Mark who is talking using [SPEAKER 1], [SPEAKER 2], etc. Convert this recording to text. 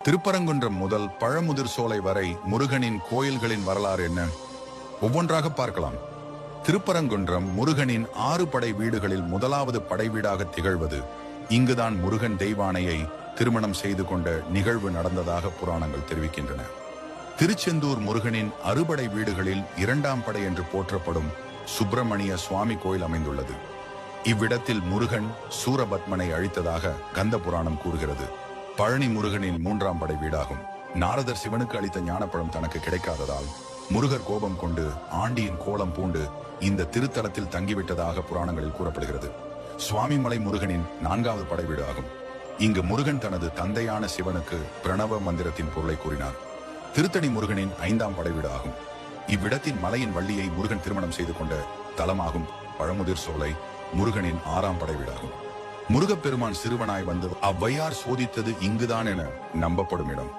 [SPEAKER 1] திருப்பரங்குன்றம் முதல் பழமுதிர் சோலை வரை முருகனின் கோயில்களின் வரலாறு என்ன? ஒவ்வொன்றாக பார்க்கலாம். திருப்பரங்குன்றம் முருகனின் 6 படை வீடுகளில் முதலாவது படை வீடாக திகழ்வது. இங்குதான் முருகன் தெய்வானையை திருமணம் செய்து கொண்ட நிகழ்வு நடந்ததாக புராணங்கள் தெரிவிக்கின்றன. திருச்செந்தூர் முருகனின் அறுபடை வீடுகளில் 2ஆம் படை என்று போற்றப்படும் சுப்பிரமணிய சுவாமி கோயில் அமைந்துள்ளது. இவ்விடத்தில் முருகன் சூரபத்மனை அழித்ததாக கந்த புராணம் கூறுகிறது. பழனி முருகனின் 3ஆம் படை வீடாகும். நாரதர் சிவனுக்கு அளித்த ஞானப்பழம் தனக்கு கிடைக்காததால் முருகர் கோபம் கொண்டு ஆண்டியின் கோலம் பூண்டு இந்த திருத்தலத்தில் தங்கிவிட்டதாக புராணங்களில் கூறப்படுகிறது. சுவாமிமலை முருகனின் 4வது படை வீடு ஆகும். இங்கு முருகன் தனது தந்தையான சிவனுக்கு பிரணவ மந்திரத்தின் பொருளை கூறினார். திருத்தணி முருகனின் 5ஆம் படை வீடு ஆகும். இவ்விடத்தின் மலையின் வள்ளியை முருகன் திருமணம் செய்து கொண்ட தலமாகும். பழமுதிர் சோலை முருகனின் 6ஆம் படை வீடாகும். முருகப்பெருமான் சிறுவனாய் வந்து அவ்வையார் சோதித்தது இங்குதான் என நம்பப்படும் இடம்.